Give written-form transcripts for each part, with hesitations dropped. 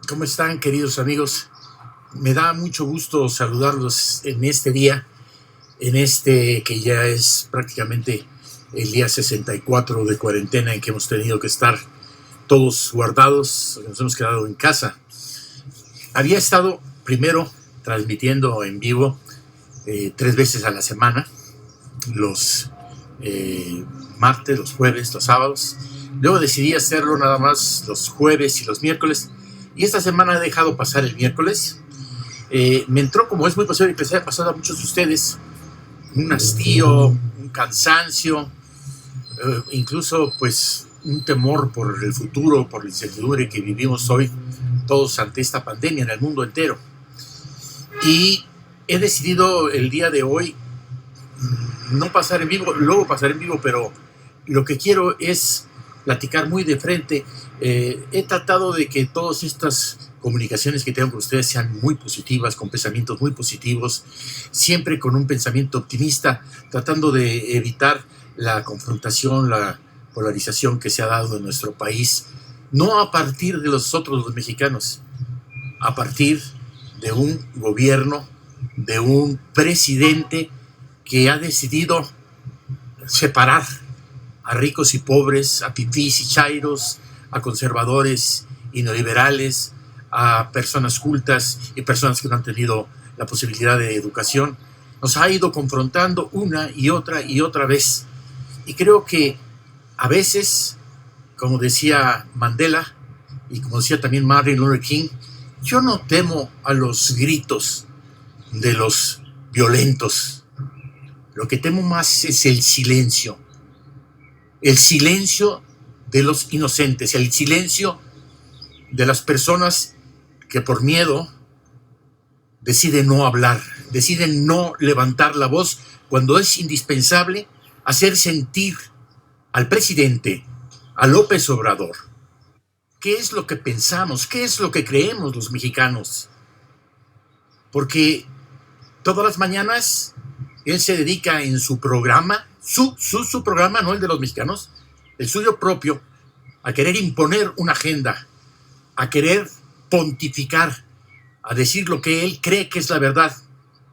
¿Cómo están, queridos amigos? Me da mucho gusto saludarlos en este día, en este que ya es prácticamente el día 64 de cuarentena en que hemos tenido que estar todos guardados, nos hemos quedado en casa. Había estado primero transmitiendo en vivo 3 veces a la semana, los martes, los jueves, los sábados. Luego decidí hacerlo nada más los jueves y los miércoles. Y esta semana he dejado pasar el miércoles. Me entró, como es muy posible que les haya pasado a muchos de ustedes, un hastío, un cansancio, incluso pues un temor por el futuro, por la incertidumbre que vivimos hoy todos ante esta pandemia en el mundo entero. Y he decidido el día de hoy no pasar en vivo, luego pasar en vivo, pero lo que quiero es platicar muy de frente. He tratado de que todas estas comunicaciones que tengo con ustedes sean muy positivas, con pensamientos muy positivos, siempre con un pensamiento optimista, tratando de evitar la confrontación, la polarización que se ha dado en nuestro país, no a partir de los mexicanos, a partir de un gobierno, de un presidente que ha decidido separar a ricos y pobres, a fifís y chairos, a conservadores y neoliberales, a personas cultas y personas que no han tenido la posibilidad de educación. Nos ha ido confrontando una y otra vez. Y creo que a veces, como decía Mandela y como decía también Martin Luther King, yo no temo a los gritos de los violentos. Lo que temo más es el silencio de los inocentes, el silencio de las personas que por miedo deciden no hablar, deciden no levantar la voz cuando es indispensable hacer sentir al presidente, a López Obrador, qué es lo que pensamos, qué es lo que creemos los mexicanos. Porque todas las mañanas él se dedica en su programa, su programa, no el de los mexicanos, el suyo propio, a querer imponer una agenda, a querer pontificar, a decir lo que él cree que es la verdad,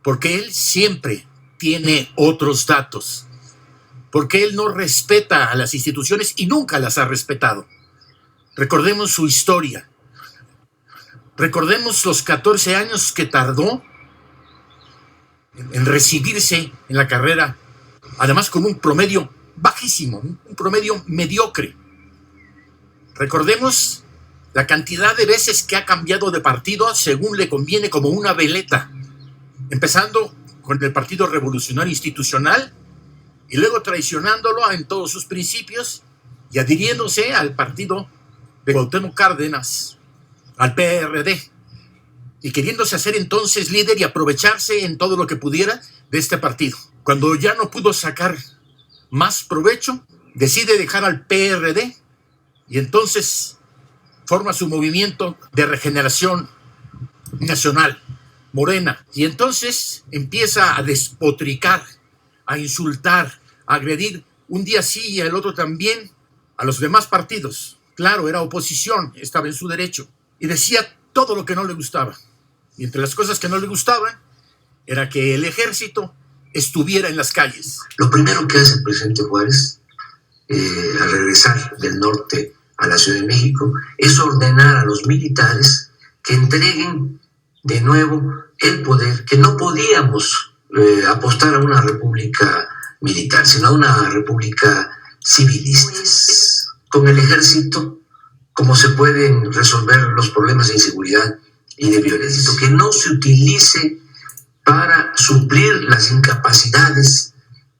porque él siempre tiene otros datos, porque él no respeta a las instituciones y nunca las ha respetado. Recordemos su historia, recordemos los 14 años que tardó en recibirse en la carrera, además con un promedio bajísimo, un promedio mediocre. Recordemos la cantidad de veces que ha cambiado de partido según le conviene, como una veleta, empezando con el Partido Revolucionario Institucional y luego traicionándolo en todos sus principios y adhiriéndose al partido de Cuauhtémoc Cárdenas, al PRD, y queriéndose hacer entonces líder y aprovecharse en todo lo que pudiera de este partido. Cuando ya no pudo sacar más provecho, decide dejar al PRD y entonces forma su movimiento de regeneración nacional, Morena, y entonces empieza a despotricar, a insultar, a agredir un día sí y el otro también a los demás partidos. Claro, era oposición, estaba en su derecho, y decía todo lo que no le gustaba. Y entre las cosas que no le gustaban era que el ejército estuviera en las calles. Lo primero que hace el presidente Juárez al regresar del norte a la Ciudad de México es ordenar a los militares que entreguen de nuevo el poder, que no podíamos apostar a una república militar, sino a una república civilista. Con el ejército, cómo se pueden resolver los problemas de inseguridad y de violencia, que no se utilice para suplir las incapacidades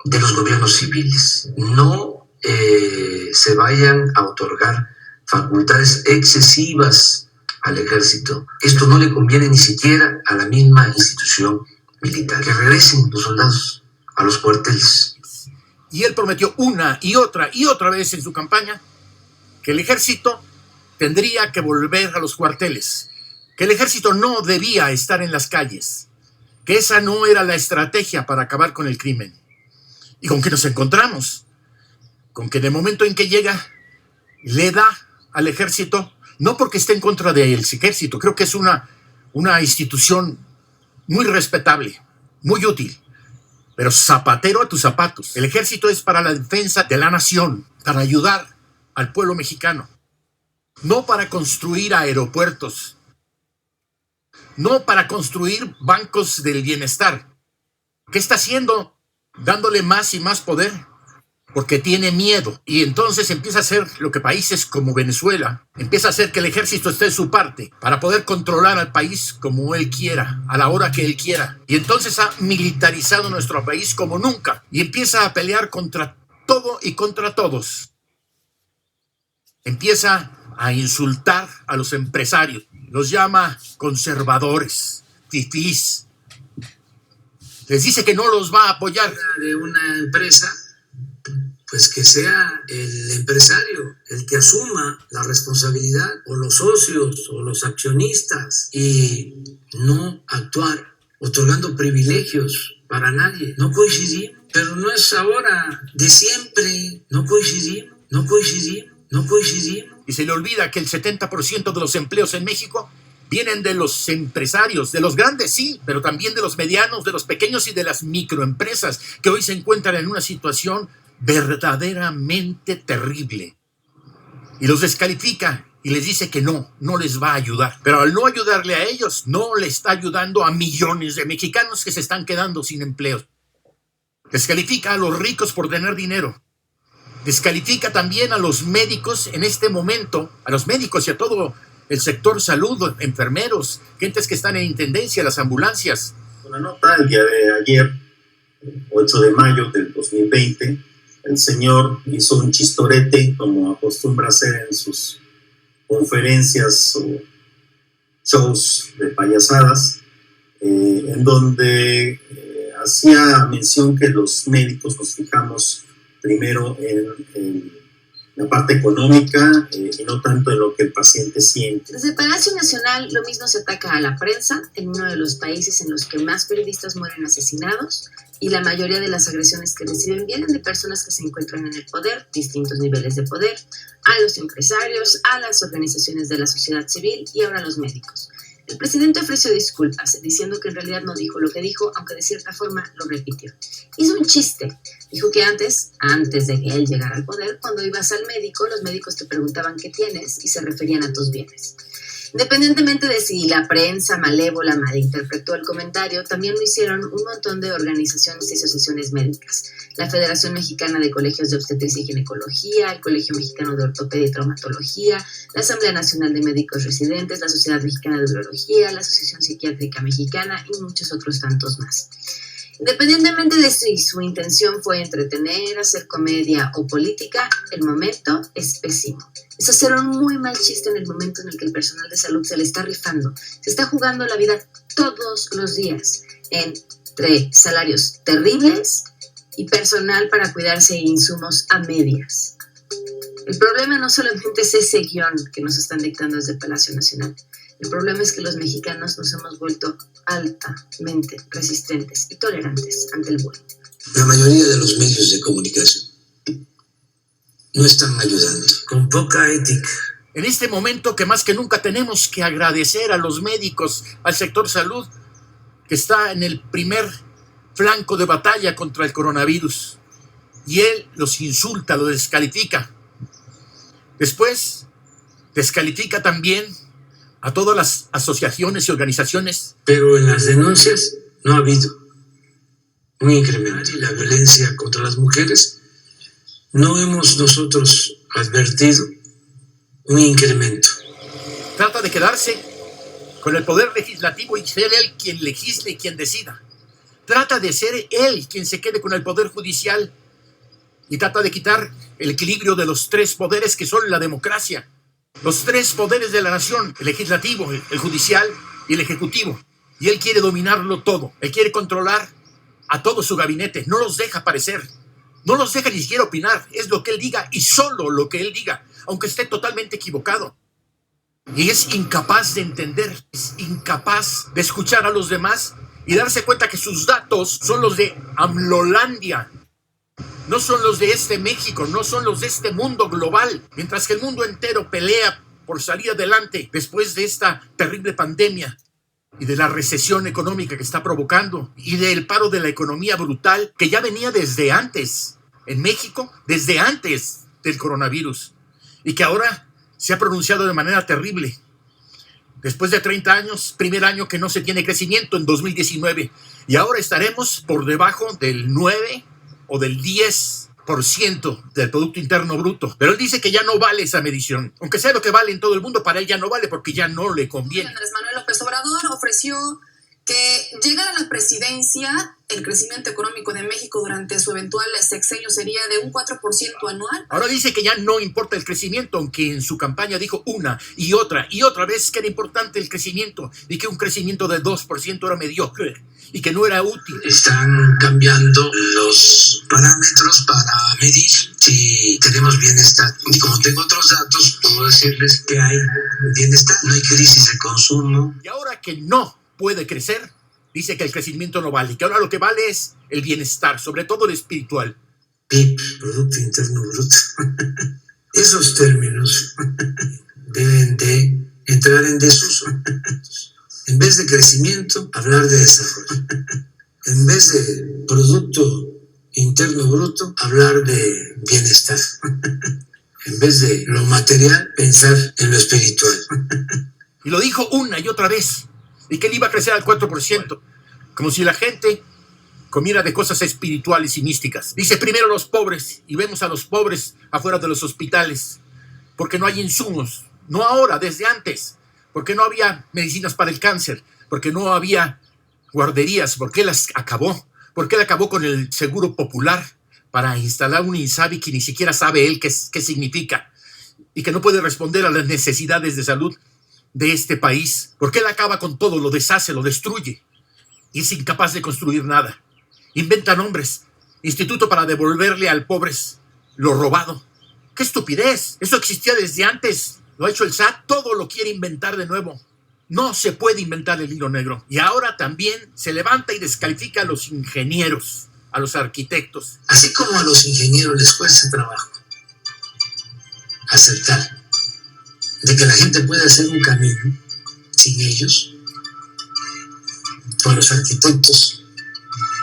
de los gobiernos civiles. No se vayan a otorgar facultades excesivas al ejército. Esto no le conviene ni siquiera a la misma institución militar. Que regresen los soldados a los cuarteles. Y él prometió una y otra vez en su campaña que el ejército tendría que volver a los cuarteles, que el ejército no debía estar en las calles, que esa no era la estrategia para acabar con el crimen. ¿Y con qué nos encontramos? Con que de momento en que llega, le da al ejército No porque esté en contra del ejército, creo que es una institución muy respetable, muy útil, pero zapatero a tus zapatos. El ejército es para la defensa de la nación, para ayudar al pueblo mexicano, no para construir aeropuertos, no para construir bancos del bienestar. ¿Qué está haciendo? Dándole más y más poder, porque tiene miedo. Y entonces empieza a hacer lo que países como Venezuela, empieza a hacer que el ejército esté de su parte para poder controlar al país como él quiera, a la hora que él quiera. Y entonces ha militarizado nuestro país como nunca y empieza a pelear contra todo y contra todos. Empieza a insultar a los empresarios, los llama conservadores, fifís. Les dice que no los va a apoyar. De una empresa, pues que sea el empresario el que asuma la responsabilidad, o los socios o los accionistas, y no actuar otorgando privilegios para nadie. No coincidimos, pero no es ahora, de siempre. No coincidimos. Y se le olvida que el 70% de los empleos en México vienen de los empresarios, de los grandes sí, pero también de los medianos, de los pequeños y de las microempresas, que hoy se encuentran en una situación verdaderamente terrible. Y los descalifica y les dice que no les va a ayudar. Pero al no ayudarle a ellos, no le está ayudando a millones de mexicanos que se están quedando sin empleo. Descalifica a los ricos por tener dinero. Descalifica también a los médicos en este momento, a los médicos y a todo el sector salud, enfermeros, gentes que están en intendencia, las ambulancias. Una nota el día de ayer, 8 de mayo del 2020, el señor hizo un chistorete, como acostumbra hacer en sus conferencias o shows de payasadas, en donde hacía mención que los médicos nos fijamos primero en la parte económica y no tanto en lo que el paciente siente. Desde el Palacio Nacional lo mismo se ataca a la prensa, en uno de los países en los que más periodistas mueren asesinados, y la mayoría de las agresiones que reciben vienen de personas que se encuentran en el poder, distintos niveles de poder, a los empresarios, a las organizaciones de la sociedad civil y ahora a los médicos. El presidente ofreció disculpas, diciendo que en realidad no dijo lo que dijo, aunque de cierta forma lo repitió. Hizo un chiste. Dijo que antes de que él llegara al poder, cuando ibas al médico, los médicos te preguntaban qué tienes y se referían a tus bienes. Independientemente de si la prensa malévola malinterpretó el comentario, también lo hicieron un montón de organizaciones y asociaciones médicas. La Federación Mexicana de Colegios de Obstetricia y Ginecología, el Colegio Mexicano de Ortopedia y Traumatología, la Asamblea Nacional de Médicos Residentes, la Sociedad Mexicana de Urología, la Asociación Psiquiátrica Mexicana y muchos otros tantos más. Independientemente de si su intención fue entretener, hacer comedia o política, el momento es pésimo. Es hacer un muy mal chiste en el momento en el que el personal de salud se le está rifando. Se está jugando la vida todos los días entre salarios terribles y personal para cuidarse e insumos a medias. El problema no solamente es ese guión que nos están dictando desde el Palacio Nacional. El problema es que los mexicanos nos hemos vuelto altamente resistentes y tolerantes ante el bullying. La mayoría de los medios de comunicación no están ayudando, con poca ética. En este momento que más que nunca tenemos que agradecer a los médicos, al sector salud, que está en el primer flanco de batalla contra el coronavirus. Y él los insulta, los descalifica. Después, descalifica también a todas las asociaciones y organizaciones. Pero en las denuncias no ha habido un incremento. Y la violencia contra las mujeres, no hemos nosotros advertido un incremento. Trata de quedarse con el poder legislativo y ser él quien legisle y quien decida. Trata de ser él quien se quede con el poder judicial y trata de quitar el equilibrio de los tres poderes que son la democracia. Los tres poderes de la nación, el legislativo, el judicial y el ejecutivo. Y él quiere dominarlo todo. Él quiere controlar a todo su gabinete. No los deja aparecer. No los deja ni siquiera opinar. Es lo que él diga y solo lo que él diga, aunque esté totalmente equivocado. Y es incapaz de entender, es incapaz de escuchar a los demás y darse cuenta que sus datos son los de AMLOlandia. No son los de este México, no son los de este mundo global. Mientras que el mundo entero pelea por salir adelante después de esta terrible pandemia y de la recesión económica que está provocando y del paro de la economía brutal que ya venía desde antes en México, desde antes del coronavirus, y que ahora se ha pronunciado de manera terrible. Después de 30 años, primer año que no se tiene crecimiento en 2019, y ahora estaremos por debajo del 9 o del 10% del Producto Interno Bruto. Pero él dice que ya no vale esa medición. Aunque sea lo que vale en todo el mundo, para él ya no vale porque ya no le conviene. Andrés Manuel López Obrador ofreció que llegara a la presidencia, el crecimiento económico de México durante su eventual sexenio sería de un 4% anual. Ahora dice que ya no importa el crecimiento, aunque en su campaña dijo una y otra vez que era importante el crecimiento y que un crecimiento del 2% era mediocre y que no era útil. Están cambiando los parámetros para medir si tenemos bienestar. Y como tengo otros datos, puedo decirles que hay bienestar, no hay crisis de consumo. Y ahora que no puede crecer, dice que el crecimiento no vale, que ahora lo que vale es el bienestar, sobre todo el espiritual. PIB, Producto Interno Bruto. Esos términos deben de entrar en desuso. En vez de crecimiento, hablar de desarrollo. En vez de Producto Interno Bruto, hablar de bienestar. En vez de lo material, pensar en lo espiritual. Y lo dijo una y otra vez, y que él iba a crecer al 4%, como si la gente comiera de cosas espirituales y místicas. Dice primero los pobres, y vemos a los pobres afuera de los hospitales, porque no hay insumos, no ahora, desde antes, porque no había medicinas para el cáncer, porque no había guarderías, porque las acabó, porque él acabó con el seguro popular para instalar un INSABI que ni siquiera sabe él qué significa, y que no puede responder a las necesidades de salud de este país, porque él acaba con todo, lo deshace, lo destruye, y es incapaz de construir nada. Inventa nombres, instituto para devolverle al pobre lo robado. ¡Qué estupidez! Eso existía desde antes, lo ha hecho el SAT, todo lo quiere inventar de nuevo. No se puede inventar el hilo negro. Y ahora también se levanta y descalifica a los ingenieros, a los arquitectos. Así como a los ingenieros les cuesta trabajo aceptar de que la gente puede hacer un camino sin ellos, a los arquitectos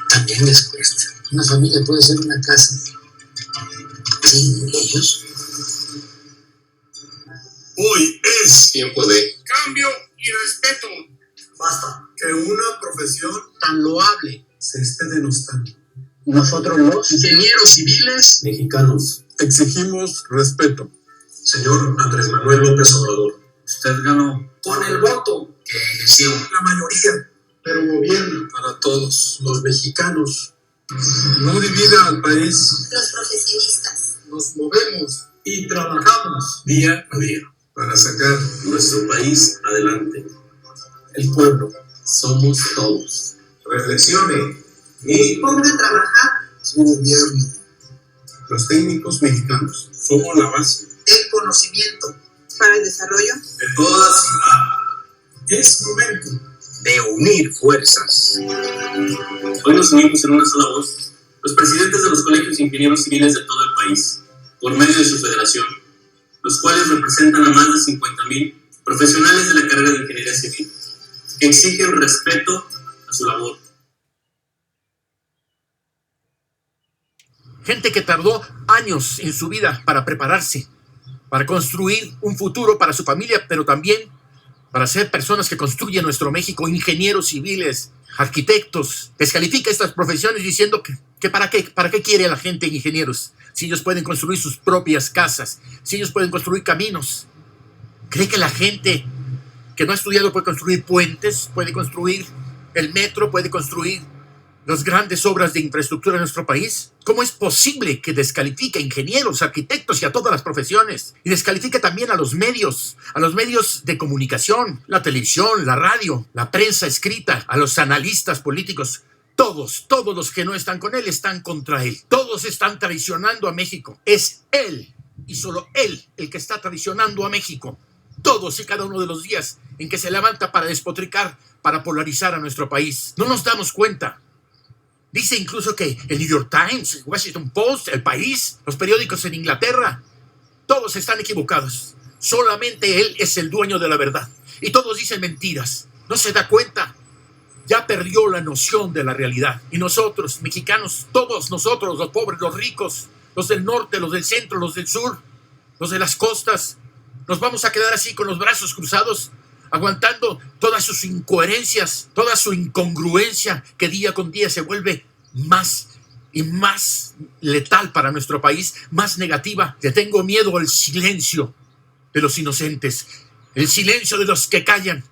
también les cuesta. Una familia puede hacer una casa sin ellos. Hoy es tiempo de cambio y respeto. Basta que una profesión Tan loable. se esté denostando. Nosotros los ingenieros civiles Mexicanos, exigimos respeto. señor Andrés Manuel López Obrador. Usted ganó con el voto Que ejerció la mayoría, pero gobierna para todos. los mexicanos. No divida al país. Los profesionistas. Nos movemos y trabajamos Día a día para sacar nuestro país adelante. el pueblo. Somos todos. Reflexione y Ponga a trabajar Su gobierno. Los técnicos mexicanos. somos la base el conocimiento para el desarrollo. de toda ciudad. Es momento de unir fuerzas. Hoy nos unimos en una sola voz, los presidentes de los colegios de ingenieros civiles de todo el país, por medio de su federación, los cuales representan a más de 50,000 profesionales de la carrera de ingeniería civil, que exigen respeto a su labor. Gente que tardó años en su vida para prepararse, para construir un futuro para su familia, pero también para ser personas que construyen nuestro México, ingenieros civiles, arquitectos. Descalifica estas profesiones diciendo que ¿para qué quiere la gente ingenieros? Si ellos pueden construir sus propias casas, si ellos pueden construir caminos. ¿Cree que la gente que no ha estudiado puede construir puentes, puede construir el metro, puede construir las grandes obras de infraestructura en nuestro país? ¿Cómo es posible que descalifique a ingenieros, arquitectos y a todas las profesiones? Y descalifique también a los medios de comunicación, la televisión, la radio, la prensa escrita, a los analistas políticos. Todos los que no están con él están contra él. Todos están traicionando a México. Es él y solo él el que está traicionando a México. Todos y cada uno de los días en que se levanta para despotricar, para polarizar a nuestro país. No nos damos cuenta. Dice incluso que el New York Times, el Washington Post, El País, los periódicos en Inglaterra, todos están equivocados. Solamente Él es el dueño de la verdad. Y todos dicen mentiras. No se da cuenta. Ya perdió la noción de la realidad. Y nosotros, mexicanos, todos nosotros, los pobres, los ricos, los del norte, los del centro, los del sur, los de las costas, nos vamos a quedar así con los brazos cruzados, aguantando todas sus incoherencias, toda su incongruencia, que día con día se vuelve más y más letal para nuestro país, más negativa. Le tengo miedo al silencio de los inocentes, el silencio de los que callan,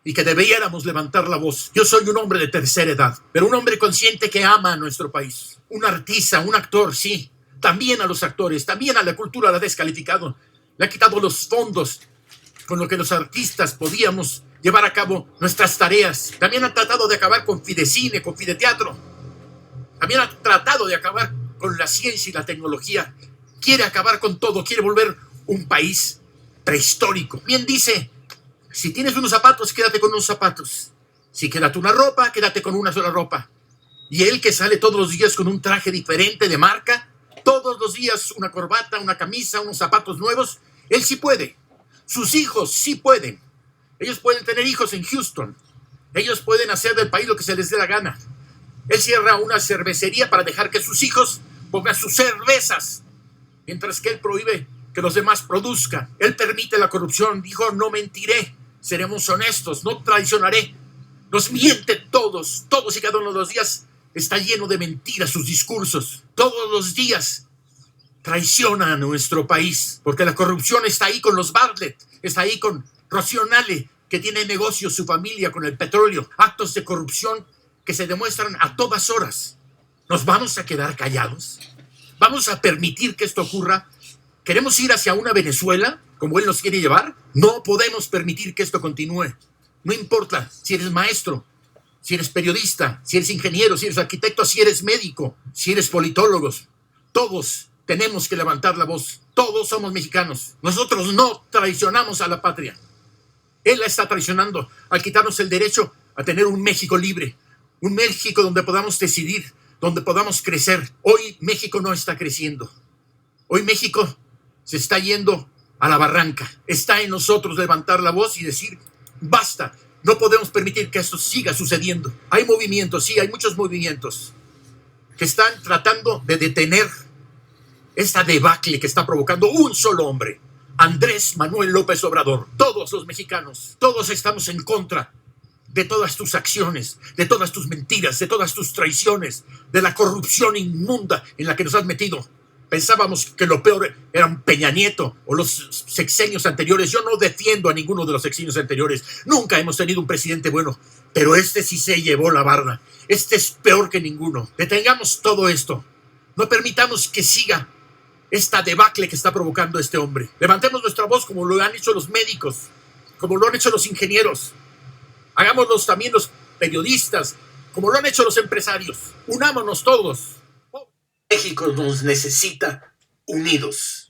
y que debiéramos levantar la voz. Yo soy un hombre de tercera edad, pero un hombre consciente que ama a nuestro país. Un artista, un actor, sí. También a los actores, también a la cultura la ha descalificado. Le ha quitado los fondos con lo que los artistas podíamos llevar a cabo nuestras tareas. También ha tratado de acabar con Fidecine, con Fideteatro. También ha tratado de acabar con la ciencia y la tecnología. Quiere acabar con todo, quiere volver un país prehistórico. Bien dice, si tienes unos zapatos, quédate con unos zapatos. Si quédate una ropa, quédate con una sola ropa. Y él que sale todos los días con un traje diferente de marca, todos los días una corbata, una camisa, unos zapatos nuevos, él sí puede. Sus hijos sí pueden. Ellos pueden tener hijos en Houston. Ellos pueden hacer del país lo que se les dé la gana. Él cierra una cervecería para dejar que sus hijos pongan sus cervezas, mientras que él prohíbe que los demás produzcan. Él permite la corrupción. Dijo, no mentiré, seremos honestos, no traicionaré. Nos miente todos y cada uno de los días. Está lleno de mentiras sus discursos. Todos los días traiciona a nuestro país, porque la corrupción está ahí con los Bartlett, está ahí con Rocío Nale, que tiene negocios su familia con el petróleo. Actos de corrupción que se demuestran a todas horas. ¿Nos vamos a quedar callados? ¿Vamos a permitir que esto ocurra? ¿Queremos ir hacia una Venezuela como él nos quiere llevar? No podemos permitir que esto continúe. No importa si eres maestro, si eres periodista, si eres ingeniero, si eres arquitecto, si eres médico, si eres politólogo. Todos tenemos que levantar la voz. Todos somos mexicanos. Nosotros no traicionamos a la patria. Él la está traicionando al quitarnos el derecho a tener un México libre. Un México donde podamos decidir, donde podamos crecer. Hoy México no está creciendo. Hoy México se está yendo a la barranca. Está en nosotros levantar la voz y decir, basta. No podemos permitir que esto siga sucediendo. Hay movimientos, sí, hay muchos movimientos que están tratando de detener esta debacle que está provocando un solo hombre, Andrés Manuel López Obrador. Todos los mexicanos, todos estamos en contra de todas tus acciones, de todas tus mentiras, de todas tus traiciones, de la corrupción inmunda en la que nos has metido. Pensábamos que lo peor eran Peña Nieto o los sexenios anteriores. Yo no defiendo a ninguno de los sexenios anteriores. Nunca hemos tenido un presidente bueno, pero este sí se llevó la barda. Este es peor que ninguno. Detengamos todo esto. No permitamos que siga esta debacle que está provocando este hombre. Levantemos nuestra voz como lo han hecho los médicos, como lo han hecho los ingenieros. Hagámoslo también los periodistas, como lo han hecho los empresarios. Unámonos todos. México nos necesita unidos.